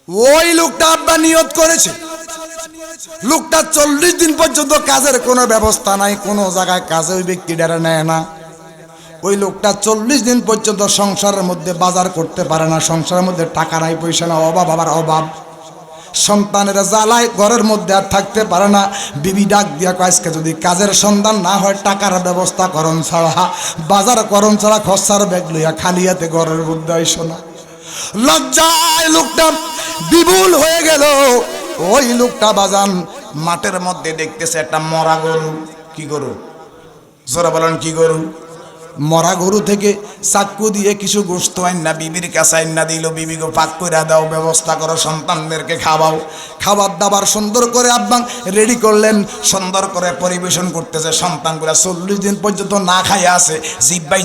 ওই লোকটা আব্বা নিয়ত করেছে, লোকটা 40 দিন পর্যন্ত কাজের কোনো ব্যবস্থা নাই, কোনো জায়গায় কাজে ওই ব্যক্তিটারা নেয় না। ওই লোকটা 40 দিন পর্যন্ত সংসারের মধ্যে বাজার করতে পারে না, সংসারের মধ্যে টাকা নাই, পয়সা না, অভাব আবার অভাব। সন্তানেরা জ্বালায় ঘরের মধ্যে আর থাকতে পারে না। বিবি ডাক দিয়া কয়, আজকে যদি কাজের সন্ধান না হয় টাকার ব্যবস্থা করণ ছাড়া, বাজার করণ ছাড়া খরচার ব্যাগ লইয়া খালি হাতে ঘরের মধ্যে আইসো না। লজ্জায় লোকটা বিপুল হয়ে গেল। ওই লোকটা বাজান মাঠের মধ্যে দেখতেছে একটা মরা গরু। কি গরু? জোরা বলেন, কি গরু? মরা গরু থেকে চাক্কু দিয়ে কিছু গোশত আইনা বিবির কাছে আইনা দিল। বিবি গো, পাক করে দাও, ব্যবস্থা করো, সন্তানদেরকে খাওয়াও। খাবার দাবার সুন্দর করে আব্বা রেডি করলেন, সুন্দর করে পরিবেশন করতেছে। সন্তানগুলা 40 দিন পর্যন্ত না খাইয়া আছে, জিব্বা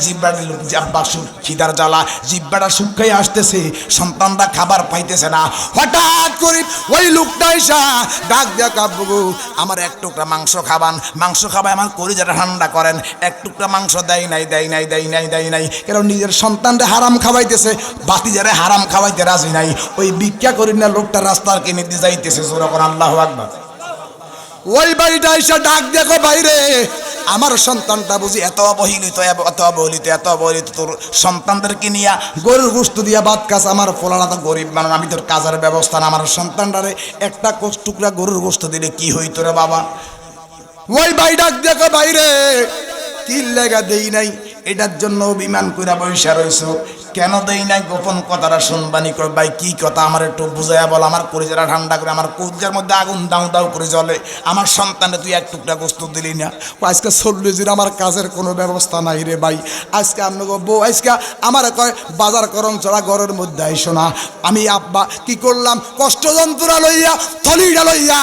খিদার জ্বালা, জিব্বাটা শুকাইয়া আসতেছে, সন্তানরা খাবার পাইতেছে না। হঠাৎ করে ওই লোকটা এসা ডাক দিয়া, কাব্বু গো, আমার এক টুকরা মাংস খাবান, মাংস খাবাই আমার কলিজাটা ঠান্ডা করেন। এক টুকরা মাংস দেয় নাই, দেয় নাই, দেয় নাই, দেয় নাই। কারণ নিজের সন্তানরা হারাম খাওয়াইতেছে, বাতিজারে হারাম খাওয়াইতে রাজি নাই। ওই ভিক্ষা করি না লোকটা রাস্তার কিনে দিয়ে যাইতেছে। জোরে করে আল্লাহু আকবার। ওই বাড়িটা এসে ডাক দেখো, বাইরে আমার সন্তানটা বুঝি এত অবহেলিত, এত অবহেলিত, এত অবহেলিত, তোর সন্তানদেরকে নিয়ে গরুর গোশত দিয়া ভাত খাস। আমার পোলাটা তো গরিব মানুষ, আমি তোর কাজের ব্যবস্থা না, আমার সন্তানটারে একটা টুকরা গরুর গোশত দিলে কি হইতো রে বাবা। ওই বাড়ি ডাক দেখো, বাইরে কি লেগা দেই নাই, এটার জন্য অভিমান কইরা বইসা রইছো। কেন দেই নাই গোপন কথাটা শুনবানি। কই ভাই কি কথা আমার একটু বুঝাইয়া বল, আমার কলিজাটা ঠান্ডা করে, আমার কলিজার মধ্যে আগুন দাউ দাউ করে জ্বলে। আমার সন্তানে তুই এক টুকরা গোশত দিলি না। আজকে 40 দিন আমার কাজের কোনো ব্যবস্থা নাই রে ভাই। আজকে আপনাকে বউ আজকে আমার কয় বাজার করম চড়া ঘরের মধ্যে আইসো না। আমি আব্বা কি করলাম, কষ্ট যন্ত্রণা লইয়া থলিটা লইয়া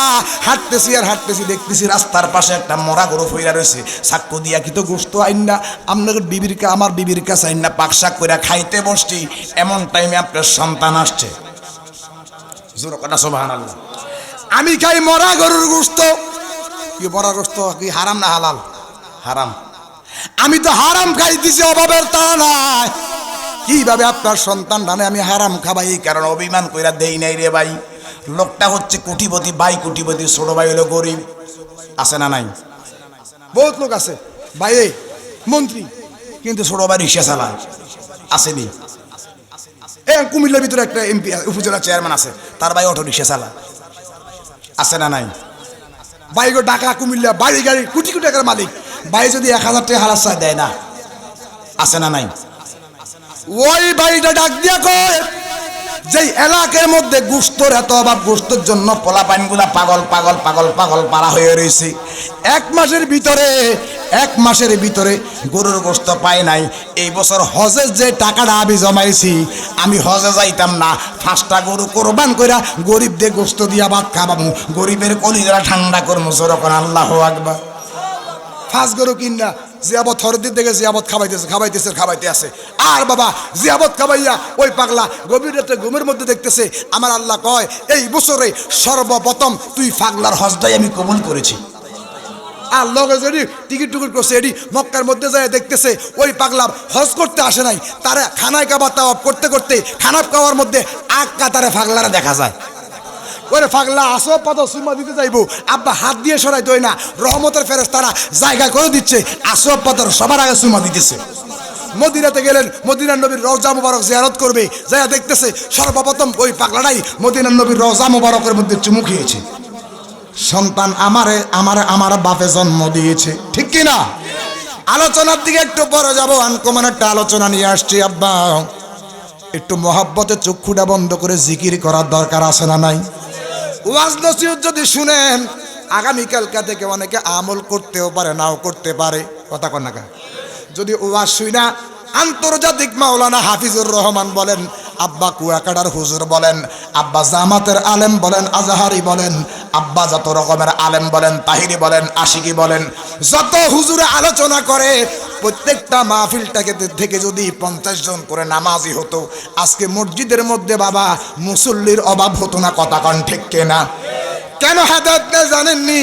হাঁটতেছি আর হাঁটতেছি, দেখতেছি রাস্তার পাশে একটা মরা গরু ফইরা রয়েছে। সাক্ষ্য দিয়া কি তো গোশত আইন না আপনাদের বিবিরকে, আমার বিবির কাছে আইন না পাকশাক করে খাইতে বসছি, এমন টাইমে আপনার সন্তান আসছে। জোরে কথা সুবহানাল্লাহ। আমি খাই মরা গরুর গোশত। কি মরা গোশত কি হারাম না হালাল? হারাম। আমি তো হারাম খাইতেছি, অভাবের তা নাই। কিভাবে আপনার সন্তান ডানে আমি হারাম খাবাই? এই কারণ অভিমান কইরা দেই নাই রে ভাই। লোকটা হচ্ছে কোটিপতি, ভাই কোটিপতি, ছোট ভাই হলো গরিব। আছে না নাই? বহুত লোক আছে ভাই মন্ত্রী, কিন্তু ছোট ভাই রিক্সা চালায়। আসেনি? কুমিল্লার ভিতরে একটা এমপি উপজেলা চেয়ারম্যান আছে, তার ভাই অটো রিক্সা চালায়। আছে না নাই? ভাই গো ঢাকা কুমিল্লা বাড়ি গাড়ি কোটি কোটি টাকার মালিক, ভাই যদি 1000 টাকা হারাস চায় দেয় না। আছে না নাই? ওই বাড়িটা ডাক দিয়া কয়, যেই এলাকার মধ্যে গোশতের এত অভাব, গোশতের জন্য পোলাপাইনগুলা পাগল পাগল পাগল পাগল পারা হয়ে রয়েছে। 1 মাসের ভিতরে গরুর গোশত পাই নাই। এই বছর হজের যে টাকাটা আমি জমাইছি, আমি হজে যাইতাম না, 5টা গরু কোরবান কইরা গরিবদের গোশত দিয়া ভাত খাবামু, গরিবের কলিজা ঠান্ডা করবো। জোরে করে আল্লাহু আকবার। 5 গরু কিনা জিয়াবত হরদির দেখে জিয়াবত খাবাইতে আছে। আর বাবা জিয়াবত খাবাইয়া ওই পাগলা গভীর রাতে ঘুমের মধ্যে দেখতেছে, আমার আল্লাহ কয় এই বছরে সর্বপ্রথম তুই পাগলার হজটাই আমি কবুল করেছি। আর লগে যদি টিকিট টুকিট করছে, এটি মক্কার মধ্যে যায় দেখতেছে ওই পাগলা হজ করতে আসে নাই, তারা খানায় কাবা তাওয়াফ করতে করতে খানা খাওয়ার মধ্যে আগ কাতারে পাগলারা দেখা যায়। ওরে পাগলা আসো পাতা সুমা দিতে যাইবো, আব্বা হাত দিয়ে সরাইতে হয় না, রহমতের ফেরেশতারা জায়গা করে দিচ্ছে, আসো পাতার সবার আগে সুমা দিতেছে। মদিনাতে গেলেন, মদিনার নবীর রওজা মুবারক জিয়ারত করবে, যাইয়া দেখতেছে সর্বপ্রথম ওই পাগলাটাই মদিনার নবীর রওজা মুবারকের মধ্যে চুমু খেয়েছে। সন্তান আমার বাপে জন্ম দিয়েছে, ঠিক কি না? আলোচনার দিকে একটু পরে যাবো, আনকমন একটা আলোচনা নিয়ে আসছি। আব্বা একটু মহব্বতে চক্ষুটা বন্ধ করে জিকির করার দরকার আছে না নাই? ওয়াজ নসিহত যদি শুনেন, আগামীকালকা থেকে অনেকে আমল করতেও পারে, নাও করতে পারে। কথা কন না কা? যদি ওয়াজ শুনা আন্তর্জাতিক মাওলানা হাফিজুর রহমান বলেন, আব্বা কুয়াকাটার হুজুর বলেন, আব্বা জামাতের আলেম বলেন, আজহারি বলেন, আব্বা যত রকমের আলেম বলেন, তাহিরি বলেন, আশিকি বলেন, যত হুজুরে আলোচনা করে, প্রত্যেকটা মাহফিলটাকে থেকে যদি 50 জন করে নামাজি হতো, আজকে মসজিদের মধ্যে বাবা মুসল্লির অভাব হতো না। কথা কন ঠিক কিনা? কেন হেদায়েত নেই জানেননি?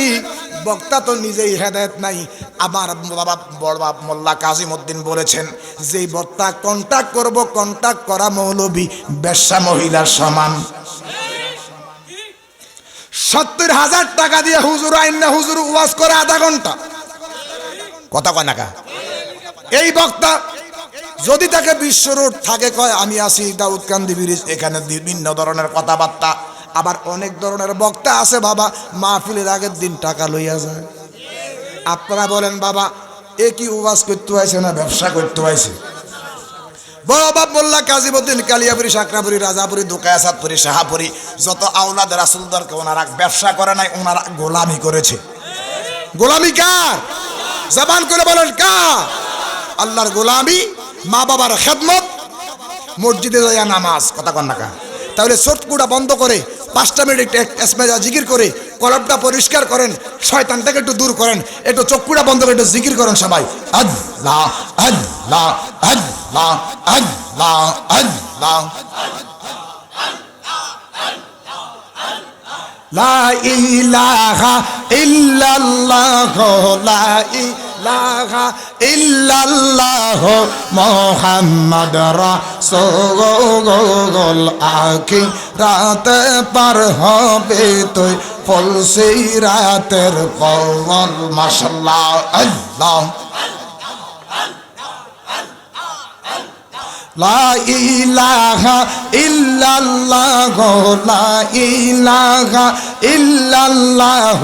বক্তা তো নিজেই হেদায়েত নাই। আমার বাবা বড় বাপ মোল্লা কাজিমউদ্দিন বলেছেন, যেই বক্তা কন্টাক্ট করব, কন্টাক্ট করা মৌলবী বেশ্যা মহিলার সমান। 70,000 টাকা দিয়ে হুজুর আইনা হুজুর ওয়াজ করে আধা ঘন্টা, কথা কয় না কা? এই বক্তা যদি তাকে বিশ্ব রোড থাকে কয় আমি আছি দাউদকান্দি ব্রিজ, এখানে বিভিন্ন ধরনের কথাবার্তা। আবার অনেক ধরনের বক্তা আছে বাবা মাহফিলের আগের দিন টাকা লইয়া যায়। আপনারা বলেন বাবা এ কি ওয়াজ করতে হয়েছে না ব্যবসা করতে হয়েছে? বড় বাপ মোল্লা কাজীউদ্দিন কালিয়াপুরি, সাকরাপুরি, রাজাপুরি, দুকায়াসাতপুরি, শাহাপুরি যত আওলাদ রাসূলদেরকে ওনারা ব্যবসা করে নাই, ওনারা গোলামি করেছে। গোলামি কার? জবান করে বলেন কার? আল্লাহর গোলামি, মা বাবার খেদমত, মসজিদে যাইয়া নামাজ, কথা কন না কা? তাহলে চোটকুটা বন্ধ করে 5টা মিনিট এসমেজা জিকির করে কলবটা পরিষ্কার করেন, শয়তানটাকে একটু দূর করেন, একটু চক্ষুটা বন্ধ করে একটু জিকির করেন সবাই। আল্লাহ আল্লাহ আল্লাহ আল্লাহ আল্লাহ। লা ইলাহা ইল্লাল্লাহ লা ইলাহা ইল্লাল্লাহ মুহাম্মদ রাসূলুল আখিরাত পার হবে তুই ফুলসিরাতের পল। মাশাআল্লাহ আল্লাহ। লা ইলাহা ইল্লাল্লাহ লা ইলাহা ইল্লাল্লাহ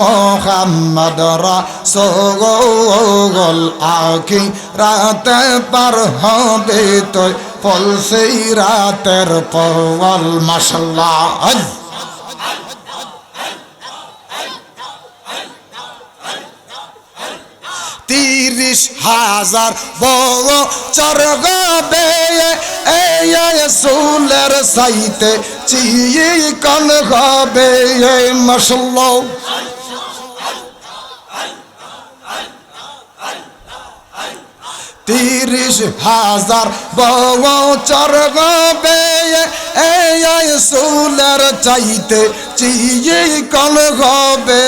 মুহাম্মদ রাসূলুল আখিরাত পার হবে তুই ফুলসিরাতের পল। মাশাআল্লাহ। তিরিশ হাজার বছর হবে এই রাসূলের সাইতে চিকন হবে। মাশাআল্লাহ। 30,000 বছর হবে এই রাসূলের চাইতে চিকন হবে।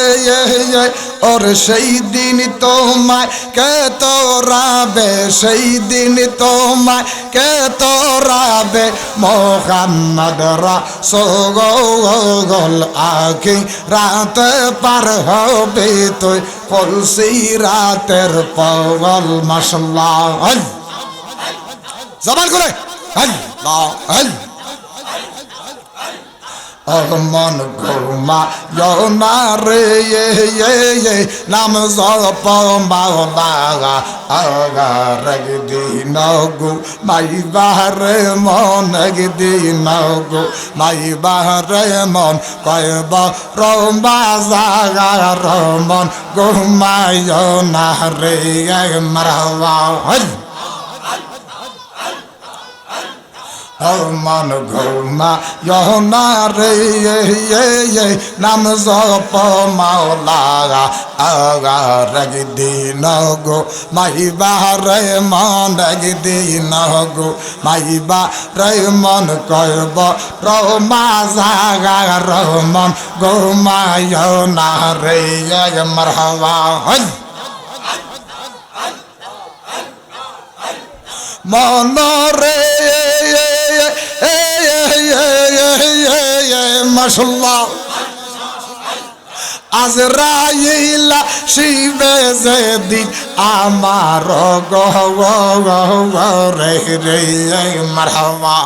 और সেই দিন তোমায় কে তোরাবে, সেই দিন তোমায় কে তোরাবে মুহাম্মদ রাসূলুল আখিরাত পার হবে তুই ফুলসিরাতের পল। মাশাআল্লাহ। জবান করে আল্লাহ আল্লাহ। মন ঘুমায় না রে নাম জপ মাওলা আগার দিন গো মাইবারে মন একদিন গো মাইবারে মন কয়ব রমাজাগার মন ঘুমায় না রে মারহাবা। মন ঘুমায় না রে নাম জপ মাওলা আগার দিন গো মাইবারে মন একদিন গো মাইবারে মন কয়ব রমাজাগার মন ঘুমায় না রে মারহাবা। মনরে মাশাআল্লাহ। আজরাইল শিবে যেদিন আমার গহরে রে মারহাবা।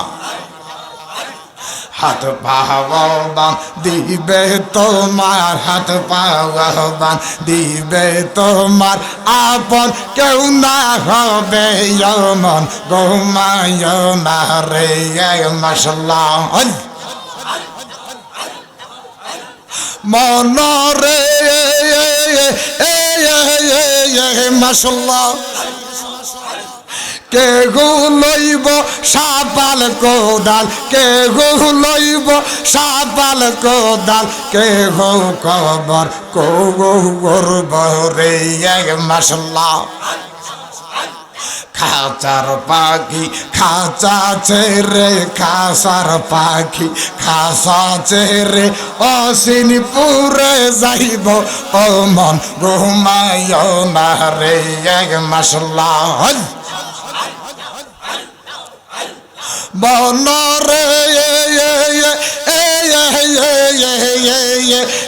হাত পাওয়ান দিবে তোমার, হাত পাওয়ান দিবে তোমার আপন কেউ না হবে মন ঘুমায় না রে মাশাআল্লাহ। মনরে মাশাআল্লাহ। কে গো লইব সাপাল কোদাল, কে গো লইব সাপাল কোদাল, কে গো কবর করব রে মাশাআল্লাহ। খাঁচার পাখি খাঁচা ছেড়ে, খাসার পাখি খাসা ছেড়ে অসিনপুরে যাইব ও মন ঘুমায় না রে মাশাআল্লাহ। মনরে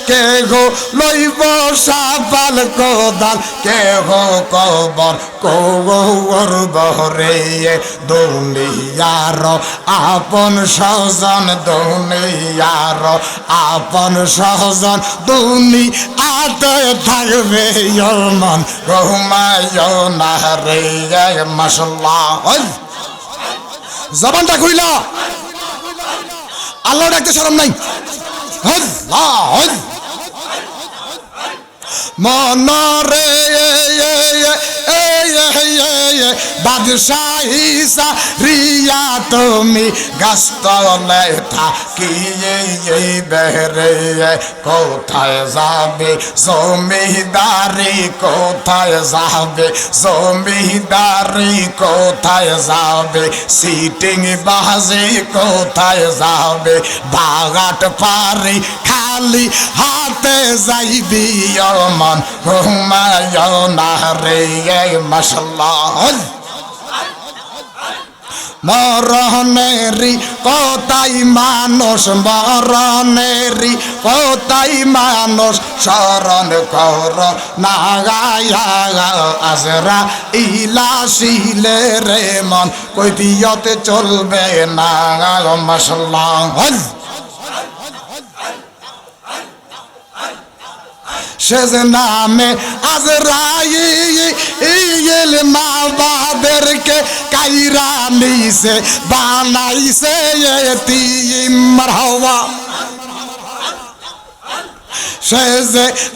কেহ লইব সাবাল কোদাল, কেহ কবর করব রে। দুনিয়ার আপন স্বজন, দুনিয়ার আপন স্বজন দুনিয়াতে থাকবে মন, ঘুমায় না রে। মাশাআল্লাহ, জবানটা খুইলা আল্লাহ ডাকতে শরম নাই। মনরে বাদশাহী রিয়া তুমি গাছতলে থাকি বেরে, কোথায় যাবে জমিদারি, কোথায় যাবে জমিদারি, কোথায় যাবে সিটিং বাজে, কোথায় যাবে বাগাট পারি, খালি হাতে যাইবি মন, ঘুমায় না রে। মাশাআল্লাহ, মরণেরি কোথায় মানুষ, মরণেরি কোথায় মানুষ, স্মরণ কর না আজরা ইলা শিলে রে মন, কৈফিয়তে চলবে না। মাশাআল্লাহ, শেষ নামে আজরাইল মা বাবাদেরকে কাইরা নিছে, বানাইছে এতিম। মারহাবা, শেষ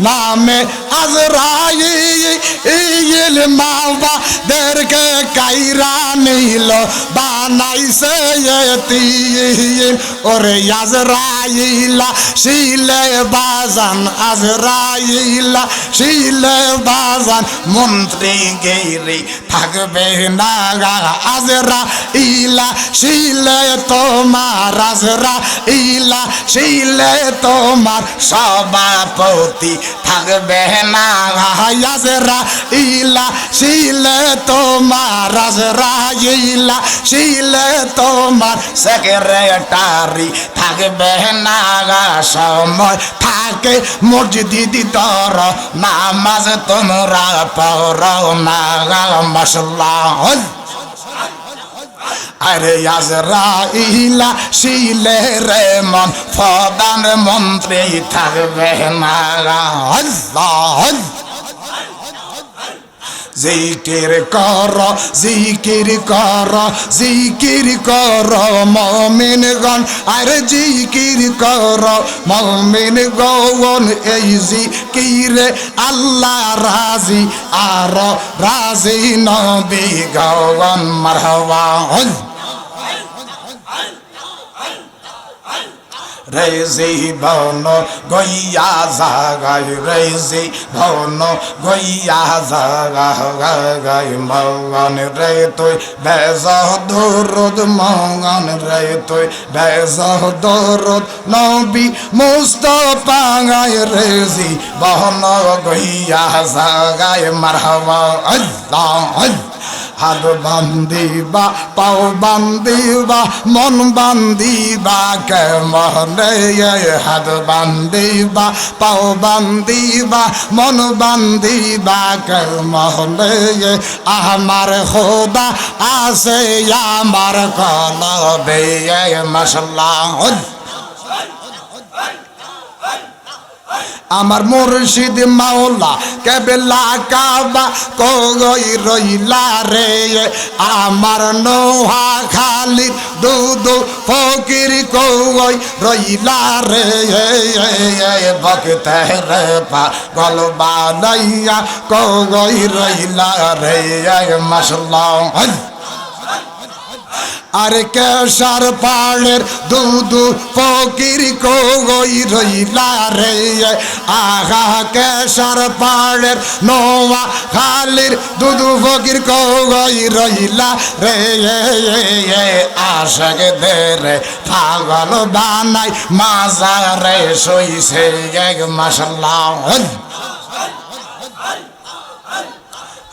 নামে আজরাইল মা বাবাদেরকে কাইরা নিল, বানাইছে এতিম। ওরে আজরাইলা শিলে বাজান, আজরাইলা শিলে বাজান, মন্ত্রী গেরি থাকবে না। আজরাইলা শিলে তোমার, আজরাইলা শিলে তোমার সভাপতি থাকবে না। আজরাইলা শিলে তোমার, আজরাইলা শিলে তোমার সেক্রেটারি থাকবে না। সময় থাকে মসজিদ তর নামাজ তোমরা পড়ো না। মাশাআল্লাহ, আরে আজরাইলা শিলে রে মন, প্রধান মন্ত্রী থাকবে না। আল্লাহ, জিকির কর, জিকির কর, জিকির কর মুমিনগণ, আরে জিকির কর মুমিনগণ। এই জিকিরে আল্লাহ রাজি, আর রাজি নবী গণ। মারহাবা, রেজি ভন গইয়া জাগাই, রেজি ভন গইয়া জাগাই মগন রে। তুই বেজ দরুদ মগন রে, তুই বেজ দরুদ নবী মুস্তাফা গায়, রেজি ভন গইয়া জাগাই। মারহাবা, আল্লাহ, হাত বান্দিবা, পাও বান্দিবা, মন বান্দিবা কেমনে। হাত বান্দিবা, পাও বান্দিবা, মন বান্দিবা কেমনে। আমার খোদা আছে আমার কলবে। মাশাআল্লাহ, আমার মুর্শিদ মাওলা কেবলা কাবা কই রইলা রে। আমার নোহা খালি দুধ ফকির কই রইলা রে। ভক্তে রে পাগল বানাইয়া কই রইলা রে। মাশাআল্লাহ, আরে কেশার পাড়ের দুধু ফকির কই রইলা রে। আহা কেশার পাড়ের নোয়া খালির দুধু ফকির কই রইলা রে। আশাক দেরে পাগল বানাই মাজারে শুইছে। মাশাআল্লাহ,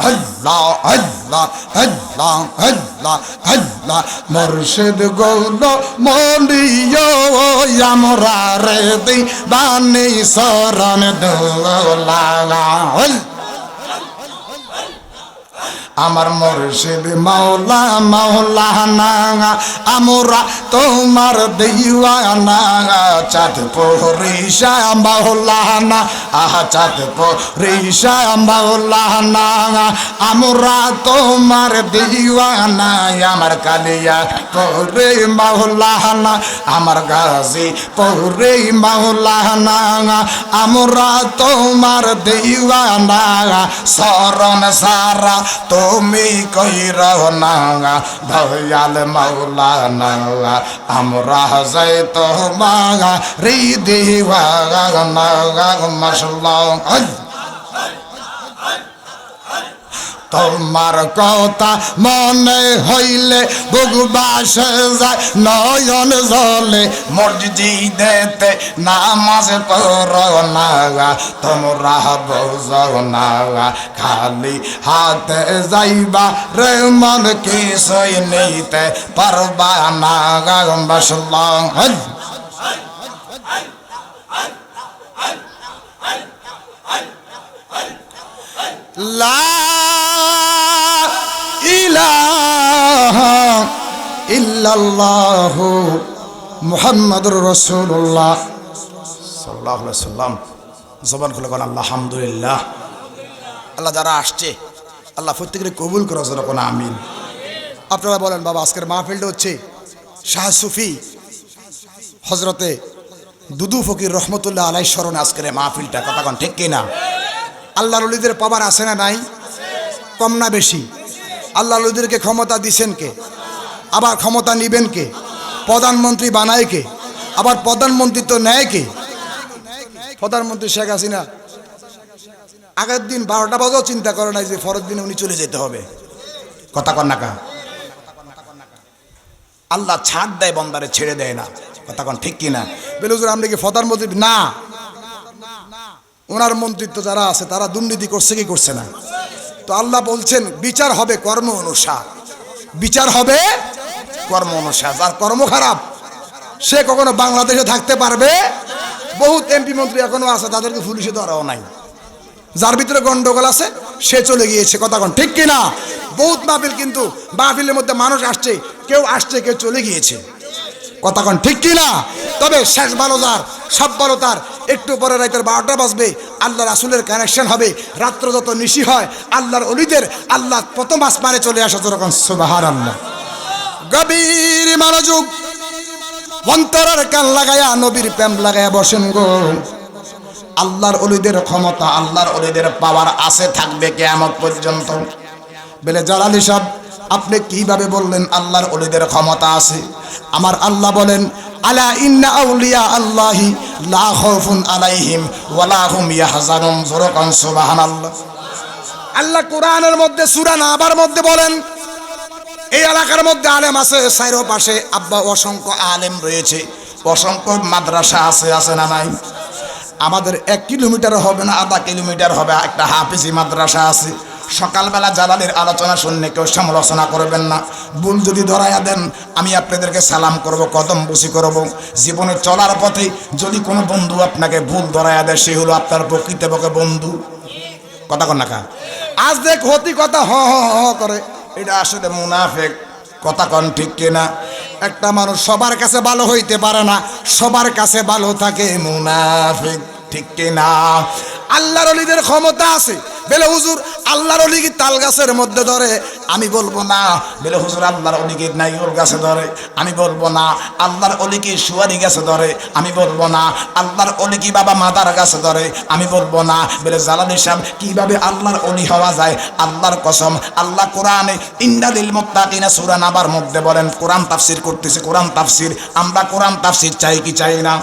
আল্লাহ আল্লাহ আল্লাহ আল্লাহ আল্লাহ মুর্শিদ গৌল মলিও আমরা রে দিবানি শরণ দোলা আমার মুর্শিদ মাওলা মাওলানা আমরা তোমার দিওয়ানা চাঁদপুর ঈশা মাওলানা চাঁদপুর ঈশা মাওলানা আমরা তোমার দিওয়ানা আমার কালিয়া পরে মাওলানা আমার গাজী পরে মাওলানা আমরা তোমার দিওয়ানা শরণ সারা তুমি কইরো না দয়াল মাওলানা আমরা যাই তোমার হৃদিওয়ানা মাশাআল্লাহ তোমার কথা মনে হইলে বুক বাসে যায় নয়ন জলে মসজিদেতে নামাজ পড়ো না তোমরা বুঝো না খালি হাতে যাইবা রে মন কিছুই নিতে পারবা না মাশাআল্লাহ লা ইলাহা ইল্লাল্লাহু মুহাম্মাদুর রাসূলুল্লাহ সাল্লাল্লাহু আলাইহি সাল্লাম জবান খুলে বলেন আলহামদুলিল্লাহ। আল্লাহ যারা আসছে আল্লাহ প্রত্যেককে কবুল করো যখন আমিন। আপনারা বলেন বাবা আজকের মাহফিলটা হচ্ছে শাহ সুফি হযরতে দুদু ফকির রহমতুল্লাহ আলাইহি স্মরণে আজকের মাহফিলটা কথা কোন ঠিক কিনা? আল্লাহর ওলিদের পাওয়ার আছে না নাই? কম না বেশি? আল্লাহর ওলিদেরকে ক্ষমতা দিছেন কে? আবার ক্ষমতা নিবেন কে? প্রধানমন্ত্রী বানায় কে? আবার প্রধানমন্ত্রী তো নেয় কে? প্রধানমন্ত্রী শেখ হাসিনা আগের দিন 12টা বাজেও চিন্তা করে নাই যে পরের দিনে উনি চলে যেতে হবে। কথা কন না কা? আল্লাহ ছাড় দেয় বন্দারে, ছেড়ে দেয় না। কথা কন ঠিক কিনা? বেলুজুর আমরা কি প্রধানমন্ত্রী না, ওনার মন্ত্রিত্ব যারা আছে তারা দুর্নীতি করছে কি করছে না? তো আল্লাহ বলছেন বিচার হবে কর্ম অনুসার, বিচার হবে কর্ম অনুসার। যার কর্ম খারাপ সে কখনো বাংলাদেশে থাকতে পারবে? বহুত এমপি মন্ত্রী এখনো আছে, তাদেরকে পুলিশে ধরাও নাই। যার ভিতরে গন্ডগোল আছে সে চলে গিয়েছে। কথা কোন ঠিক কিনা? বহুত মাহফিল, কিন্তু মাহফিলের মধ্যে মানুষ আসছে, কেউ আসছে কেউ চলে গিয়েছে। কথা কোন ঠিক কিনা? তবে শেষ ভালো যার, সব ভালো তার। একটু পরে রাতের 12টা বাজবে, আল্লাহ রাসূলের কানেকশন হবে। রাত্র যত নিশি হয় আল্লাহর ওলিদের আল্লাহ প্রথম আসমানে চলে আসে। যখন সুবহানাল্লাহ, গভীর মনোযোগ অন্তরের কান লাগায়া নবীর প্রেম লাগায়া বসেন গো। আল্লাহর ওলিদের ক্ষমতা, আল্লাহর ওলিদের পাওয়ার আছে, থাকবে কিয়ামত পর্যন্ত। বলে জালালি সাহেব আপনি কিভাবে বললেন আল্লাহর ওলিদের ক্ষমতা আছে? আমার আল্লাহ বলেন আলা ইন্না আউলিয়া আল্লাহি লা খাউফুন আলাইহিম ওয়ালা হুম ইয়াহজানুন। যুরকান সুবহানাল্লাহ। আল্লাহ কোরআনের মধ্যে সূরা নাবার মধ্যে বলেন এই এলাকার মধ্যে আলেম আছে, চারো পাশে আব্বা অসংখ্য আলেম রয়েছে, অসংখ্য মাদ্রাসা আছে, আছে না নাই? আমাদের 1 কিলোমিটার হবে না, আধা কিলোমিটার হবে একটা হাফিজি মাদ্রাসা আছে। সকালবেলা জালালের আলোচনা শুনলে কেউ সমালোচনা করবেন না। ভুল যদি ধরাইয়া দেন আমি আপনাদেরকে সালাম করব, কদম বসি করব। জীবনে চলার পথে যদি কোনো বন্ধু আপনাকে ভুল ধরাইয়া দেয় সে হলো আপনার প্রকৃতপক্ষে বন্ধু। কথা কন না কা? আজ দেখ হতি কথা হ হ হ করে, এটা আসলে মুনাফিক। কথা কন ঠিক কিনা? একটা মানুষ সবার কাছে ভালো হইতে পারে না, সবার কাছে ভালো থাকে মুনাফিক। ঠিক কিনা? আল্লাহর ওলিদের ক্ষমতা আছে। বেলে হুজুর আল্লাহর ওলি কি তাল গাছের মধ্যে ধরে? আমি বলবো না। বেলে হুজুর আল্লাহর ওলি কি নাইওর গাছে ধরে? আমি বলবো না। আল্লাহর ওলি কি সুয়ারি গাছে ধরে? আমি বলবো না। আল্লাহর ওলি কি বাবা মাদার গাছে ধরে? আমি বলবো না। বেলে জালালি সাহেব কিভাবে আল্লাহর ওলি হওয়া যায়? আল্লাহর কসম, আল্লাহ কোরআনে ইন্নালিল মুত্তাকিনা সূরা নাবার মধ্যে বলেন, কোরআন তাফসীর করতেছে, কোরআন তাফসীর। আমরা কোরআন তাফসীর চাই কি চাই না?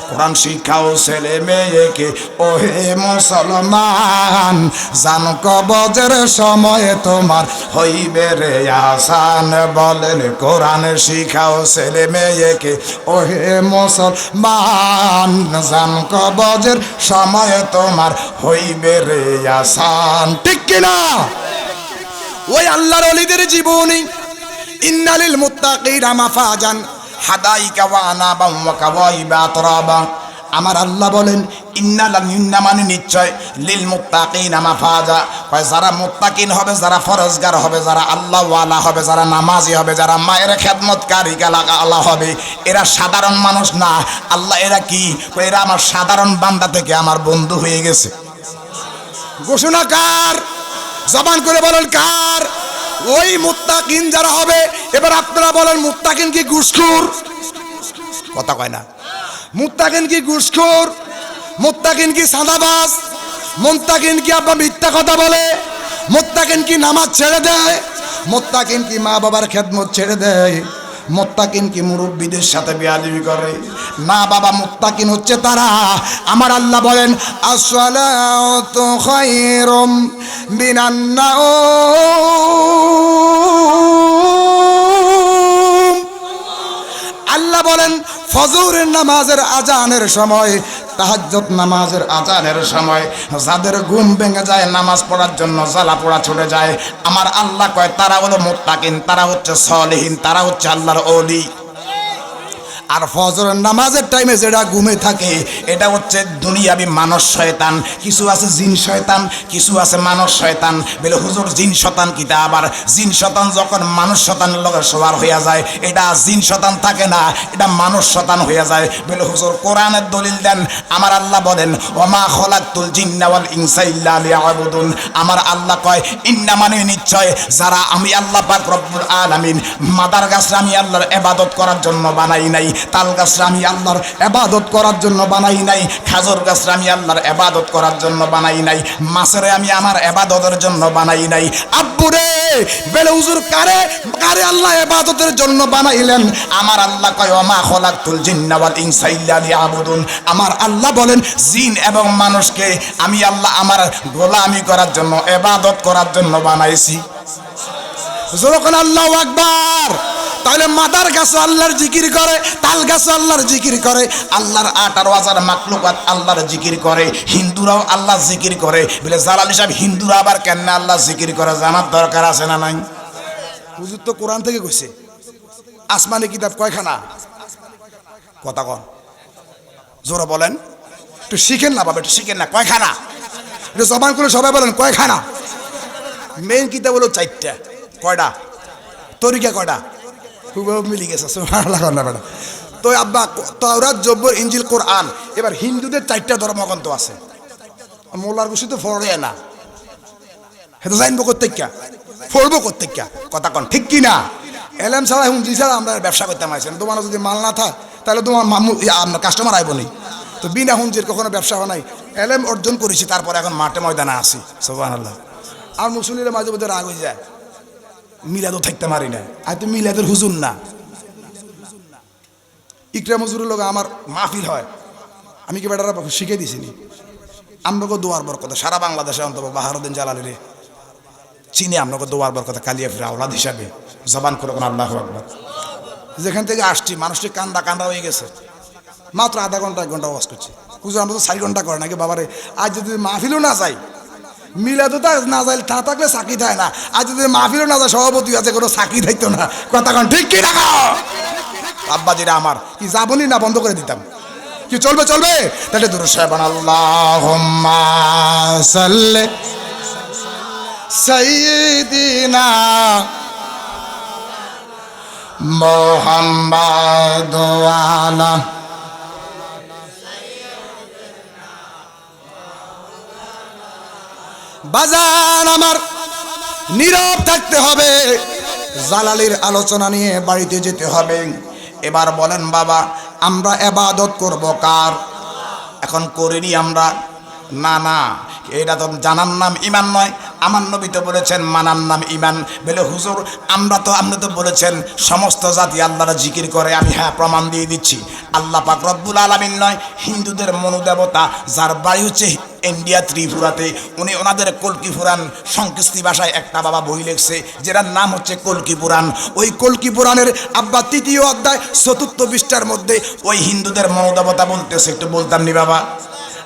কোরআন শিখাও ছেলে মেয়েকে ওহে মুসলমান, জান কবজের সময় তোমার হইবে রে আসান। বলেন কোরআন শিখাও ছেলে মেয়েকে ওহে মুসলমান, জান কবজের সময় তোমার হইবে রে আসান। ঠিক কিনা? ওই আল্লাহর ওলিদের জীবনী ইন্নালিল মুত্তাকিনা মাফাজান হাদাইকা ওয়া আনাবাম ওয়া কাওয়াইবা আতরাবা। আমার আল্লাহ বলেন ইন্না মানে নিশ্চয় লিল মুত্তাকিনা মাফাজা, কয় যারা মুত্তাকিন হবে, যারা ফরজগার হবে, যারা আল্লাহ ওয়ালা হবে, যারা নামাজি হবে, যারা মায়ের খেদমতকারী আল্লাহ হবে, এরা সাধারণ মানুষ না। আল্লাহ এরা কি, এরা আমার সাধারণ বান্দা থেকে আমার বন্ধু হয়ে গেছে। ঘোষণা কার? জবান করে বলেন কার? ওই মুত্তাকিন যারা হবে। এবার আপনারা বলেন মুত্তাকিন কি ঘুষখোর? কথা কয় না। মুত্তাকিন কি ঘুষখোর? মুত্তাকিন কি সাদাবাজ? মুত্তাকিন কি আব্বা মিথ্যা কথা বলে? মুত্তাকিন কি নামাজ ছেড়ে দেয়? মুত্তাকিন কি মা বাবার খেদমত ছেড়ে দেয়? মুত্তাকিন কি মুরব্বীদের সাথে বেয়াদবি করে? না বাবা, মুত্তাকিন হচ্ছে তারা। আমার আল্লাহ বলেন আসসালাতু খায়রুম মিনান নাওম। আল্লাহ বলেন ফজরের নামাজের আজানের সময়, তাহাজ্জুদ নামাজের আজানের সময় যাদের ঘুম ভেঙে যায়, নামাজ পড়ার জন্য জ্বালা পোড়া ছুটে যায়, আমার আল্লাহ কয় তারা হলো মুত্তাকিন, তারা হচ্ছে সলিহিন, তারা হচ্ছে আল্লাহর ওলি। আর ফজরের নামাজের টাইমে যেটা ঘুমে থাকে এটা হচ্ছে দুনিয়াবি মানুষ শয়তান। কিছু আছে জিন শয়তান, কিছু আছে মানুষ শয়তান। বলে হুজুর জিন শয়তান কিটা? আবার জিন শয়তান যখন মানুষ শয়তানের লগে সবার হইয়া যায়, এটা জিন শয়তান থাকে না, এটা মানুষ শয়তান হইয়া যায়। বলে হুজুর কোরআনের দলিল দেন। আমার আল্লাহ বলেন ওমা খলাকতুল জিন্না ওয়াল ইনসা ইল্লা লিয়াবুদুন। আমার আল্লাহ কয় ইন্না মানে নিশ্চয় যারা আমি আল্লাহ পাক রব্বুল আলামিন মাদার গাছরা আমি আল্লাহর ইবাদত করার জন্য বানাই নাই, তাল গাছরা আমি আল্লাহর ইবাদত করার জন্য বানাই নাই, খাজুর গাছরা আমি আল্লাহর ইবাদত করার জন্য বানাই নাই, মাছেরে আমি আমার ইবাদতের জন্য বানাই নাই। আব্বুরে বেলে হুজুর কারে কারে আল্লাহ ইবাদতের জন্য বানাইলেন? আমার আল্লাহ কয় ওমা খলাকতুল জিন্না ওয়াল ইনসা ইল্লা লিয়াবুদুন। আমার আল্লাহ বলেন জিন এবং মানুষকে আমি আল্লাহ আমার গোলামি করার জন্য, ইবাদত করার জন্য বানাইছি। যখন আল্লাহু আকবার। তাহলে মাদার গাছ আল্লাহর জিকির করে, তাল গাছ আল্লাহর জিকির করে, আল্লাহর 18,000 মাখলুকাত আল্লাহর জিকির করে, হিন্দুরাও আল্লাহ জিকির করে। বলে জালালি সাহেব হিন্দুরা আবার কেন আল্লাহ জিকির করে? জানার দরকার আছে না নাই? হুজুর তো কোরআন থেকে কইছে। আসমানি কিতাব কয়খানা? কথা কন জোরে বলেন, একটু শিখেন না বাবা, একটু শিখেন না। কয়খানা? একটু জবান করে সবাই বলেন কয়খানা? মেইন কিতাব হলো 4টা। কয়টা? তরিকা কয়টা? খুব মিলি গেছে না বেটা। তো আব্বা তাওরাত, জব্বর, ইনজিল, কোরআন। এবার হিন্দুদের 4টা ধর্মগ্রন্থ আছে। মোল্লার বসে তো ফড়ে না, এটা জানবো কোত্তেকা, ফড়বো কোত্তেকা? কথা কন ঠিক কি না? এলএম ছাড়া হুঞ্জি ছাড়া আমরা ব্যবসা করতে পারছেন। তোমার যদি মাল না থাক তাহলে তোমার আপনার কাস্টমার আইব নি। তো বিনা হুঞ্জির কখনো ব্যবসা হয় নাই। এলএম অর্জন করেছি, তারপরে এখন মাঠে ময়দানে আসি। সুবহানাল্লাহ। আর মুসলিমের মাঝে মধ্যে রাগ হয়ে যায়, মিলাদও থাকতে পারি না। আর তো মিলাদের হুজুর না, ইকরাম হুজুরের লোক আমার মাহফিল হয়। আমি কি বেটারা শিখে দিছিনি? আমরাকে দোয়ার বরকত সারা বাংলাদেশে অন্তত বাহারুদ্দিন জালালি রে চিনি। আমরাকে দোয়ার বরকত কালিয়াফির আওলাদ হিসাবে জবান করে কোন আল্লাহু আকবার। যেখান থেকে আসছি মানুষটি কান্দা কান্দা হয়ে গেছে। মাত্র আধা ঘন্টা 1 ঘন্টা ওয়াজ করছি। হুজুর আমরা তো 4 ঘন্টা করে নাকি বাবারে। আজ যদি মাহফিলও না যাই, মিলাদও না যাই, তা থাকলে চাকরি থাকে না। আর যদি মাহফিলও না যায়, সভাপতি আছে, কোনো চাকরি থাকতো না। কথা কন ঠিক কি না? আব্বাজিরা আমার কি যাবনি না বন্ধ করে দিতাম? কি চলবে? চলবে। তাহলে দুরূদ সাহেবান আল্লাহুম্মা সাল্লি সাইয়্যিদিনা মুহাম্মাদ ওয়া আলা বাজান আমার নীরব থাকতে হবে। জালালির আলোচনা নিয়ে বাড়িতে যেতে হবে। এবার বলেন বাবা আমরা ইবাদত করব কার? এখন করিনি আমরা? না না, এটা তো জানার নাম ঈমান নয়। আমার নবী তো বলেছেন মানার নাম ঈমান। বলে হুজুর আপনি তো বলেছেন সমস্ত জাতি আল্লাহর জিকির করে। আমি হ্যাঁ প্রমাণ দিয়ে দিচ্ছি। আল্লাহ পাক রব্বুল আলামিন নয়, হিন্দুদের মনোদেবতা যার বাড়ি হচ্ছে ইন্ডিয়া ত্রিপুরাতে, উনি ওনাদের কলকি পুরাণ সংস্কৃতি ভাষায় একটা বাবা বই লিখছে যেটার নাম হচ্ছে কলকি পুরাণ। ওই কলকি পুরাণের আব্বা 3য় অধ্যায় 4th পৃষ্ঠার মধ্যে ওই হিন্দুদের মনোদেবতা বলতেছে। একটু বলতাম নি বাবা?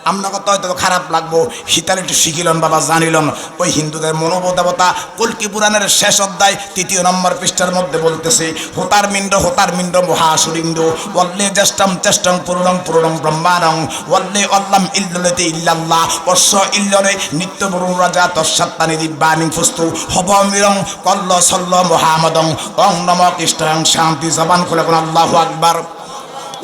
আপনাকে তো হয়তো খারাপ লাগবো, হিতার একটু শিখিলন বাবা, জানিলন। ওই হিন্দুদের মনোবদেবতা কল্কি পুরাণের শেষ অধ্যায় ৩য় নম্বর পৃষ্ঠার মধ্যে বলতেছে, হোতার মিন্ড মহাসুরিন্দ ওয়াল্লে জ্যেষ্ঠম চেষ্টং পুরুণং পুরুণং ব্রহ্মাণং ওয়াল্লে অল্লাম ইল্ললেতে ইল্লাল্লাহ অশ্ব ইল্লরে নিত্য বরুণ রাজা তৎসাত্তানি দিব্যানি ফুস্তু হবমিরং কল্ল সল্ল মহামদং অং নম কৃষ্ণং শান্তি। জবান খুলে কোন আল্লাহু আকবার।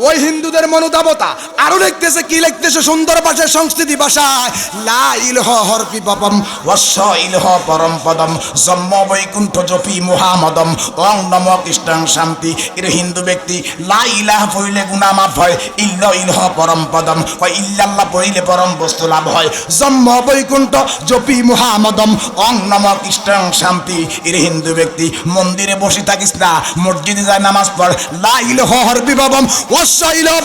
ওই হিন্দুদের মনোদেবতা আরো লিখতেছে, কি লিখতেছে সুন্দর ভাষায়, সংস্কৃতি ভাষায়, লা ইলহ হরপি পাপম ওয়াস ইলহ পরম পদম জন্ম বৈকুণ্ঠ জপি মুহাম্মদম ওং নম কৃষ্ণং শান্তি। এর হিন্দু ব্যক্তি লা ইলাহা পড়িলে গুনাহ মাফ হয়, ইল্ল ইলহ পরম পদম কয় ইল্লাল্লাহ পড়িলে পরম বস্তু লাভ হয়, জন্ম বৈকুণ্ঠ জপি মুহাম্মদম ওং নম কৃষ্ণং শান্তি। এর হিন্দু ব্যক্তি মন্দিরে বসে থাকিস না, মসজিদে যায় নামাজ পড়, লা ইলহ হরপি পাপম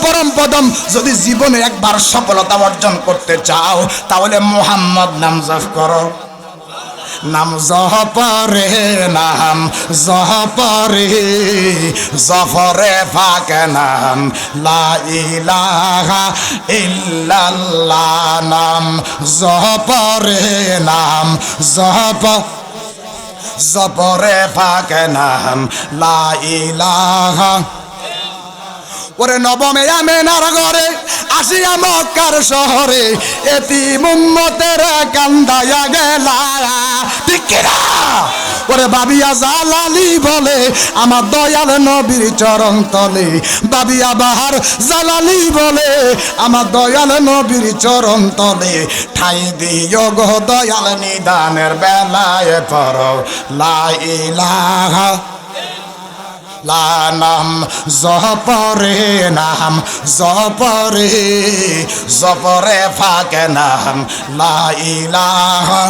পরম পদম। যদি জীবনে একবার সফলতা অর্জন করতে চাও তাহলে মুহাম্মদ নাম জপ করো। নাম জপরে নাম জপরে জফরে ফাকে নাম লা ইলাহা ইল্লাল্লাহ। নাম জপরে নাম জপরে ফাকে নাম লা ইলাহা। ওরে নবমে আমেনার ঘরে আসিয়া মক্কার শহরে এতিম উম্মতের কান্দায়া গেলা, ঠিক কিনা? ওরে বাবিয়া জালালি বলে আমার দয়াল নবীর চরণ তলে, বাবিয়া বাহার জালালি বলে আমার দয়াল নবীর চরণ তলে, ঠাই দিও গো দয়াল নিদানের বেলায় পড়ো লা ইলাহা নাম জপরে নাম জপরে জপরে ফাকে নাম লা ইলাহা।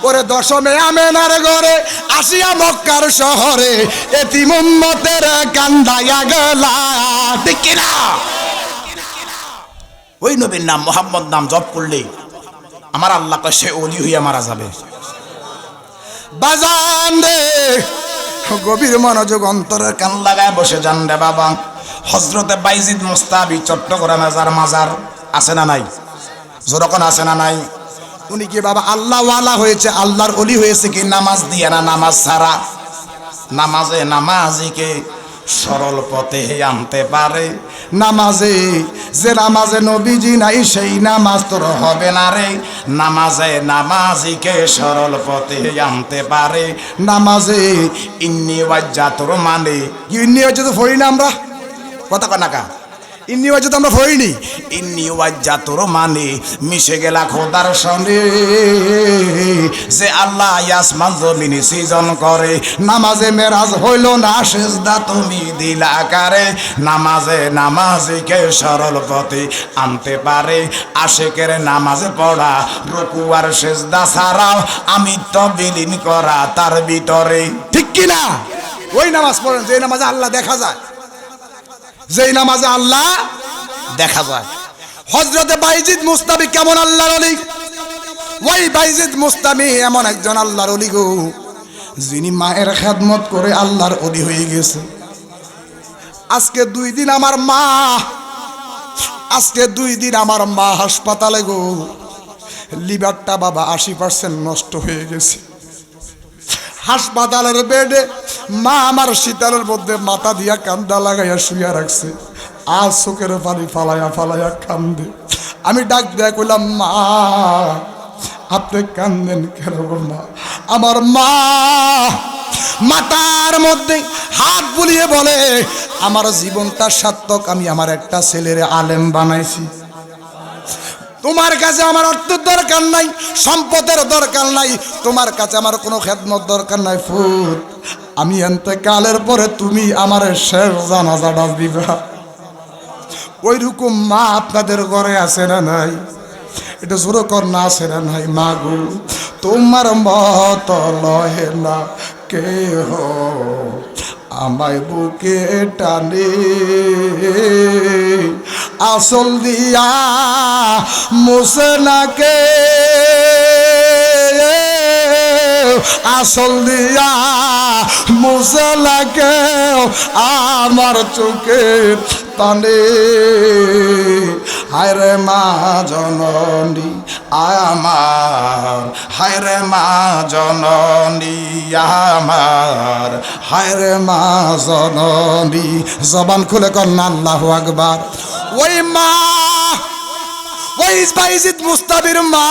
ওরে দশমে আমেনার ঘরে আসিয়া মক্কার শহরে এতিম উম্মতের কান্দায়া গেলা, ঠিক কিনা? ওই নবীর নাম মুহাম্মদ নাম জপ করলে আমার আল্লাহকে সে ওলি হইয়া মারা যাবে। বাজান রে গভীর মনোযোগ অন্তরের কান লাগায় বসে যান রে বাবা। হযরতে বাইজিদ মুস্তাবি চট্টগ্রামে যার মাজার আছে না নাই, যেরকম আছে না নাই, উনি কি বাবা আল্লাহ ওয়ালা হয়েছে, আল্লাহর ওলি হয়েছে কি নামাজ দিয়ে না নামাজ ছাড়া? নামাজে নামাজিকে সরল পথে আনতে পারে, নামাজে যে নামাজে নবীজি নাই সেই নামাজ তোর হবে না রে। নামাজে নামাজিকে সরল পথে আনতে পারে, নামাজে ইন্নি ওয়াজ্জাতুর মানে ইন্নি ওয়াজ্জাতু পড়ি না আমরা, কথা কানাকা ইন্নি ওয়াজ্জাতু আমরা পড়িনি, ইন্নি ওয়াজ্জাতুর মানে মিশে গেলা খোদার সঙ্গে যে আল্লাহ আসমান জমিন সৃজন করে। নামাজে মেরাজ হইল না সেজদা তুমি দিলা কারে, নামাজে নামাজিকে সরল পথে আনতে পারে। আশেকের নামাজে পড়া রুকু আর সেজদা ছাড়াও আমি তো বিলীন করা তার ভিতরে, ঠিক কিনা? ওই নামাজ পড়েন যে নামাজে আল্লাহ দেখা যায়, যেই নামাজে আল্লাহ দেখা যায়। হযরতে বাইজিদ মুস্তাবি কেমন আল্লাহর ওলি? ওই বাইজিদ মুস্তাবি এমন একজন আল্লাহর ওলি গো, যিনি মায়ের খেদমত করে আল্লাহর ওলি হয়ে গেছে। আজকে 2 দিন আমার মা, আজকে 2 দিন আমার মা হাসপাতালে গো, লিভারটা বাবা 80% নষ্ট হয়ে গেছে। হাসপাতালের বেডে মা আমার শীতলের মধ্যে মাথা দিয়া কান্দা লাগাইয়া শুইয়া রাখছে, আর চোখের পানি ফালাইয়া ফালাইয়া কান্দে। আমি ডাক দেয়া কইলাম, মা আপনি কান্দেন কেন মা? আমার মা মাথার মধ্যে হাত বুলিয়ে বলে, আমার জীবনটা সার্থক, আমি আমার একটা ছেলের আলেম বানাইছি। তোমার কাছে আমার অর্থের দরকার নাই, সম্পদের দরকার নাই, তোমার কাছে আমার কোনো খেদমত দরকার নাই। ফুট আমি ইন্তেকালের পরে তুমি আমার শেষ জানাজাটা দিবা। ওই রকম মা আপনাদের ঘরে আছে না নাই? এটা জোরে কর না, আছে না নাই? মা গো তোমার মত লহে না কেহ আমায় বুকে টানে, আসল দিয়া মুছে না কে, আসল দিয়া মুছে না কেউ আমার চোখের পানে। হায় রে মা জননী আমার, হায় রে মা জননী আমার, হায় রে মা জননী। জবান খুলে কন্যা আল্লাহু আকবার। ওই মা, ওই বাইজিদ মুস্তাবির মা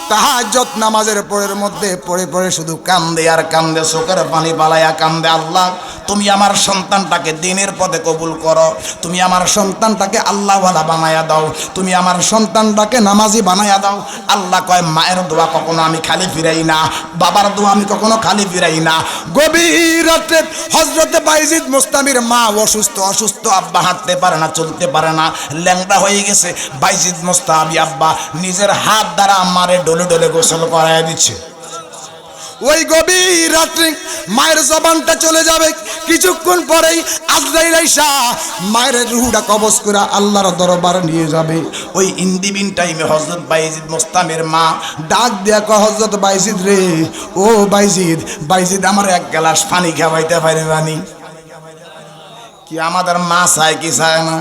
তাহাজ্জুদ নামাজের পরের মধ্যে পড়ে পড়ে শুধু কান্দে আর কান্দে, চোখের পানি পালাইয়া কান্দে, আল্লাহ তুমি আমার সন্তানটাকে দ্বীনের পথে কবুল করো, তুমি আমার সন্তানটাকে আল্লাহওয়ালা বানায়া দাও, তুমি আমার সন্তানটাকে নামাজি বানায়া দাও। আল্লাহ কয় মায়ের দোয়া কখনো আমি খালি ফিরাই না, বাবার দোয়া আমি কখনো খালি ফিরাই না। গভীর রাতে হযরতে বাইজিদ মুস্তামির মা অসুস্থ, আব্বা হাঁটতে পারে না, চলতে পারে না, ল্যাংড়া হয়ে গেছে। বাইজিদ মুস্তাবি আব্বা নিজের হাত দ্বারা আমারে ডলে ডলে গোসল করায় দিচ্ছে। ওই গভীর রাত্রে মায়ের জবানটা চলে যাবে, কিছুক্ষণ পরেই আজরাইল আইসা মায়ের রুহটা কবজ করে আল্লাহর দরবারে নিয়ে যাবে। ওই ইন্দিবিন টাইমে হযরত বাইজিদ মুস্তামির মা ডাক দিয়া কয়, হযরত বাইজিদ রে, ও বাইজিদ, বাইজিদ আমার এক গ্লাস পানি খাওয়াইতে পারবানি? কি আমাদের মা চায় কি চায় না?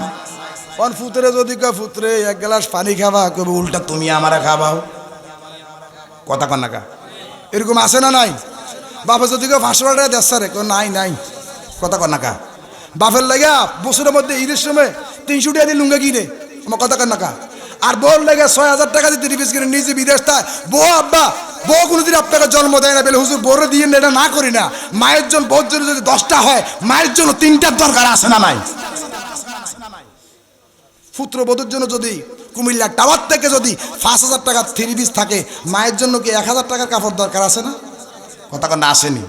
কোন ফুতরে যদি কয় ফুতরে এক গ্লাস পানি খাবা, কবে উল্টা তুমি আমারে খাবাও। কথা কন না কা, এরকম আছে না নাই? বাপে যদি কেউ 500 টাকা দেড়শো রে, নাই নাই, কথা কন না কা। বাপের লাগা বছরের মধ্যে ঈদের সময় 300 টাকা দিয়ে লুঙ্গা কিনে, আমার কথা কন না কা। আর বউর লেগে 6000 টাকা দিয়ে 3 পিস কিনে নিজে বিদেশ তা বউ আব্বা, বউ কোনোদিন আপনাকে জন্ম দেয় না বলে হুজুর বউরে দিয়ে এটা না করি না। মায়ের জন্য বউর জন্য যদি 10টা হয়, মায়ের জন্য 3টার দরকার আছে না নাই? পুত্রবধূর জন্য যদি কুমিল্লা টাওয়ার থেকে যদি 5000 টাকা 3 পিস থাকে, মায়ের জন্য কি 1000 টাকার কাপড় দরকার আছে না? কথা কন্যা আসেনি।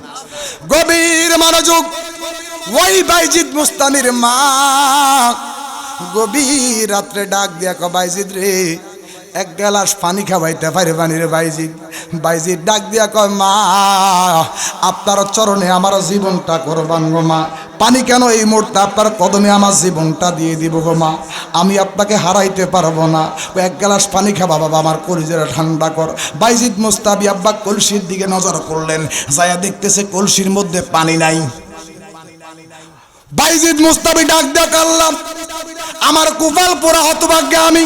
গভীর মনোযোগ। ওই বাইজিদ মুস্তামির মা গভীর রাত্রে ডাক দিয়া কয়, বাইজিদ রে, এক গ্লাস পানি খাওয়াইতে পারবানি রে বাইজিদ? বাইজিদ ডাক দিয়া কয়, মা আপনার চরণে আমার জীবনটা কোরবান গো মা। পানি কেন, এই মুহূর্তে আপনার কদমে আমার জীবনটা দিয়ে দিব গো মা। আমি আপনাকে হারাইতে পারবো না। ও এক গ্লাস পানি খাবা বাবা, আমার কলিজাটা ঠান্ডা কর। বাইজিদ মুস্তাবি আব্বা কলসির দিকে নজর করলেন, যায়া দেখতেছে কলসির মধ্যে পানি নাই। বাইজিদ মুস্তাবি ডাক দেয়া কাল্লাম, আমার কুপাল পোড়া হতভাগ্যে আমি,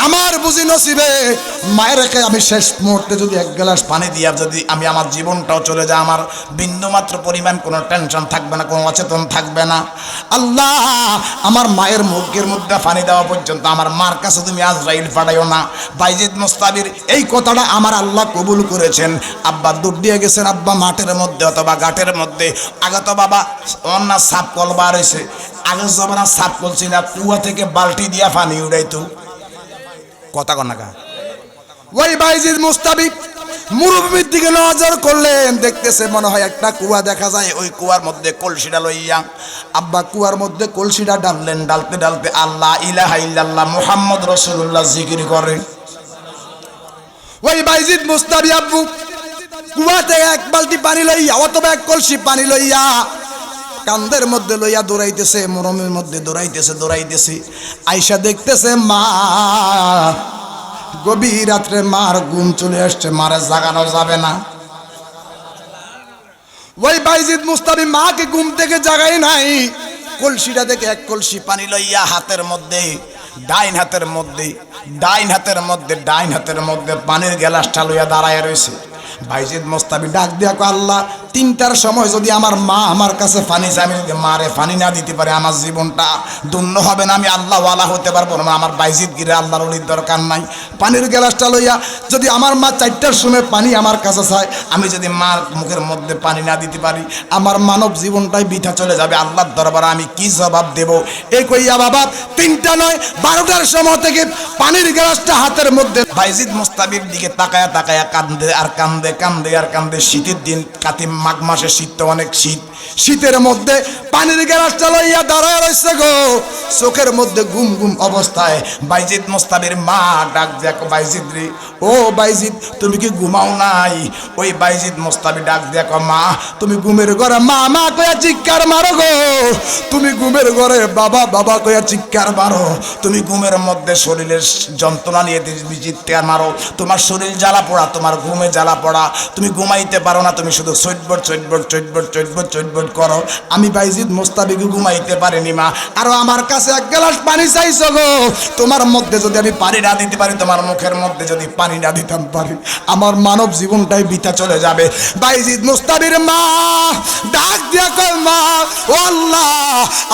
আমার বুঝি নসিবে মায়ের রেখে আমি শেষ মুহূর্তে যদি এক গ্লাস পানি দিয়া যদি আমি আমার জীবনটাও চলে যায়, আমার বিন্দুমাত্র পরিমাণ কোনো টেনশন থাকবে না, কোনো অচেতন থাকবে না। আল্লাহ আমার মায়ের মুখের মধ্যে পানি দেওয়া পর্যন্ত আমার মার কাছে তুমি আজরাইল পাঠাইও না। বাইজিদ মুস্তাবির এই কথাটা আমার আল্লাহ কবুল করেছেন। আব্বা দূর দিয়ে গেছেন, আব্বা মাঠের মধ্যে অথবা ঘাটের মধ্যে। আগে তো বাবা অন্য সাপ কল বার হয়েছে, আগে জমানা সাপ কলছি না, কুয়া থেকে বালতি দিয়া পানি উড়াইতো। কথা কন না কা। ওই বাইজিদ মুস্তাবি মুরব্বির দিকে নজর করলেন, দেখতেছে মনে হয় একটা কুয়া দেখা যায়। ওই কুয়ার মধ্যে কলসিটা লইয়া আব্বা কুয়ার মধ্যে কলসিটা ডাললেন। ডালতে ডালতে আল্লাহ ইলাহা ইল্লাল্লাহ মুহাম্মদ রাসূলুল্লাহ জিকির করেন। ওই বাইজিদ মুস্তাবি আব্বু কুয়া থেকে এক বালতি পানি লইয়া অথবা এক কলসি পানি লইয়া কান্দের মধ্যে লইয়া দৌড়াইতেছে, মরমের মধ্যে দৌড়াইতেছে। আইসা দেখতেছে মা গভীর রাত্রে মার ঘুম চলে আসছে, মারে জাগানো যাবে না। ওই বাইজিদ মুস্তাবি মাকে ঘুম থেকে জাগাই নাই, কলসিটা থেকে এক কলসি পানি লইয়া হাতের মধ্যে ডাইন হাতের মধ্যে পানির গ্লাসটা লইয়া দাঁড়ায় রয়েছে। বাইজিদ মুস্তাবি ডাক দিয়া কয়, আল্লাহ 3টার সময় যদি আমার মা আমার কাছে পানি চায়, আমি যদি মারে পানি না দিতে পারি, আমার জীবনটা ধন্য হবে না, আমি আল্লাহওয়ালা হতে পারবো না। আমার বাইজিদ গিরে আল্লাহর ওলির দরকার নাই। পানির গ্লাসটা লইয়া যদি আমার মা 4টার সময় পানি আমার কাছে চায়, আমি যদি মার মুখের মধ্যে পানি না দিতে পারি, আমার মানব জীবনটাই বৃথা চলে যাবে। আল্লাহর দরবারে আমি কি জবাব দেব? এই কইয়া বাবা 3টা নয় 12টার সময় থেকে পানির গ্লাসটা হাতের মধ্যে বাইজিদ মুস্তাবির দিকে তাকায়া কান্দে আর কান্দে। শীতের দিন, কাতি মাঘ মাসে শীত তো অনেক শীতের মধ্যে পানির গ্লাসটা লইয়া দাঁড়ায় রয়েছে গো, চোখের মধ্যে ঘুম অবস্থায়। বাইজিদ মুস্তাবির মা ডাক দেয়া, বাইজিদ রে, ও বাইজিদ তুমি কি ঘুমাও নাই? ওই বাইজিদ মুস্তাবি ডাক দেয়া, মা তুমি ঘুমের ঘরে মা কয়া চিৎকার মারো গো, তুমি ঘুমের ঘরে বাবা কয়া চিৎকার মারো, তুমি ঘুমের মধ্যে শরীরের যন্ত্রণা নিয়ে চিৎকার মারো, তোমার শরীর জ্বালা পড়া, তোমার ঘুমে জ্বালা পড়া, তুমি ঘুমাইতে পারো না, তুমি শুধু সৈব্য চটবট করো। আমি বাইজিদ মোস্তাফিকে ঘুমাইতে পারিনি মা, আরো আমার কাছে এক গ্লাস পানি চাইছো গো। তোমার মধ্যে যদি আমি পানি না দিতে পারি, তোমার মুখের মধ্যে যদি পানি না দিতাম পারি, আমার মানব জীবনটাই বৃথা চলে যাবে। বাইজিদ মোস্তাফির মা ডাক দিয়া কয়, মা ও আল্লাহ,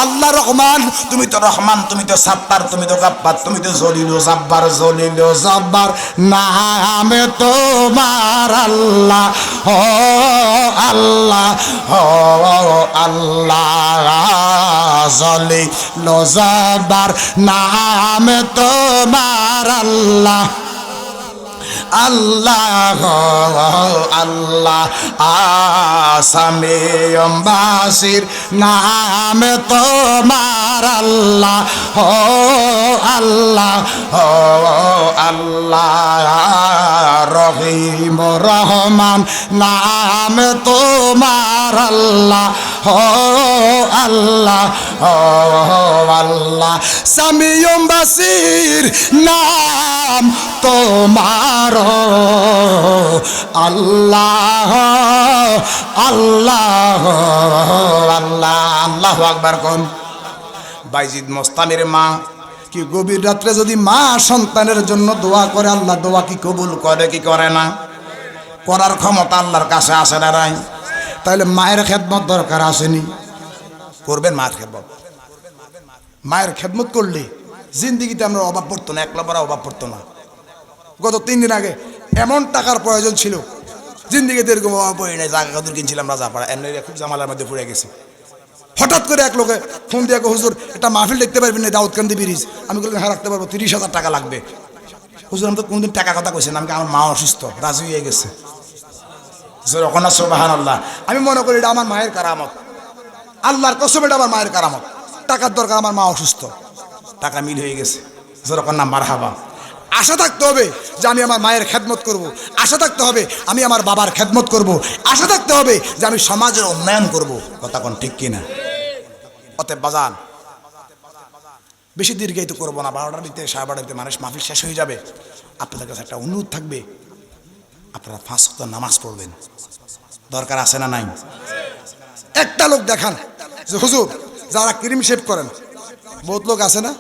আল্লাহ রহমান, তুমি তো রহমান, তুমি তো সাত্তার, তুমি তো গাফফার, তুমি তো জলিল ও জাব্বার, জলিল ও জাব্বার, নামে তোমার আল্লাহ, ও আল্লাহ, ও আল্লাহ, জলিল ও জাব্বার, নামে তোমার আল্লাহ, আল্লাহ আল্লাহ, আসামিয়ম বাসির, নাম তোমার আল্লাহ, ও আল্লাহ, ও আল্লাহ, রহিম রহমান, নাম তোমার আল্লাহ, ও আল্লাহ, ও আল্লাহ, সামিয়ম বাসির, নাম তোমার আল্লাহ, আল্লাহ, আল্লাহ, আল্লাহু আকবার কোন। বাইজিদ মোস্তামির মা কি গভীর রাত্রে যদি মা সন্তানের জন্য দোয়া করে, আল্লাহ দোয়া কি কবুল করে কি করে না? করার ক্ষমতা আল্লাহর কাছে আসে না নাই? তাহলে মায়ের খেদমত দরকার আসেনি? করবেন মায়ের খেদমত। মায়ের খেদমত করলে জিন্দিগিতে আমরা অভাব পড়তো না, একলা বড় অভাব পড়তো না। গত 3 দিন আগে এমন টাকার প্রয়োজন ছিল, জিন্দিগিতে এরকম অভাব পড়ে নাই। জায়গা কদর কিনছিলাম রাজাপাড়া, এমনি খুব জামালার মধ্যে পড়ে গেছে। হঠাৎ করে এক লোকে ফোন দিয়ে, হুজুর একটা মাহফিল দেখতে পারবেন না দাউদকান্দি ব্রিজ? আমি বললাম হ্যাঁ রাখতে পারবো, 30,000 টাকা লাগবে। হুজুর আমি তো কোনদিন টাকা কথা কইছেন, আমি আমার মা অসুস্থ, রাজি হয়ে গেছে। সুবহানাল্লাহ। আমি মনে করি এটা আমার মায়ের কারামত, আল্লাহর কসম এটা আমার মায়ের কারামত। টাকার দরকার, আমার মা অসুস্থ, টাকা মিল হয়ে গেছে। যেরকম না মারহাবা। আশা থাকতে হবে যে আমি আমার মায়ের খেদমত করব, আশা থাকতে হবে আমি আমার বাবার খেদমত করব, আশা থাকতে হবে যে আমি সমাজের উন্নয়ন করব। কথা কোন ঠিক কিনা? অতএব বাজান, বেশি দীর্ঘায়িত করবো না। 12টার ভিতরে 12:30 ভিতরে মানুষ মাহফিল শেষ হয়ে যাবে। আপনাদের কাছে একটা অনুরোধ থাকবে, আপনারা 5 ওয়াক্ত নামাজ পড়বেন। দরকার আছে না নাই? একটা লোক দেখান যে হুজুর যারা ক্রিম শেভ করেন, বহুত লোক আছে না,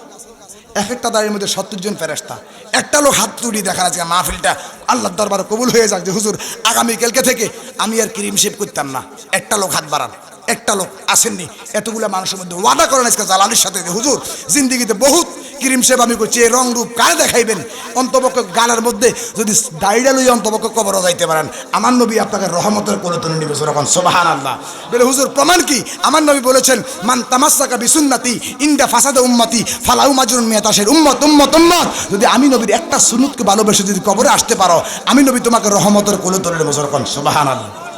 এক একটা দাঁড়ির মধ্যে 70 জন ফেরেশতা। একটা লোক হাত তুলি দেখান আজকে মাহফিলটা আল্লাহর দরবারে কবুল হয়ে যাক যে হুজুর আগামীকালকে থেকে আমি আর ক্রিম শেভ করতাম না। একটা লোক হাত বাড়ান। একটা লোক আসেননি। এতগুলো মানুষের মধ্যে ওয়াদা করেন আজকে জালালির সাথে যে হুজুর জিন্দিগিতে বহুত ক্রিম শেভ আমি করছি, এই রং রূপ কারে দেখাইবেন? অন্তপক্ষে গালের মধ্যে যদি দাড়িটা লইয়া অন্তপক্ষে কবরও যাইতে পারেন, আমার নবী আপনাকে রহমতের করে তুলে নিবে। যখন সুবহানাল্লাহ বলে হুজুর প্রমাণ কি? আমার নবী বলেছেন, মান তামাসসাকা বিসুন্নতি ইনদা ফাসাদা উম্মতি ফালাউ মাজরুন মিয়াতাশের উম্মত উম্মত উম্মত। যদি আমি নবীর একটা সুন্নতকে ভালোবেসে যদি কবরে আসতে পারো, আমি নবী তোমাকে রহমতের কোলে তুলে নেব। যখন সুবহানাল্লাহ।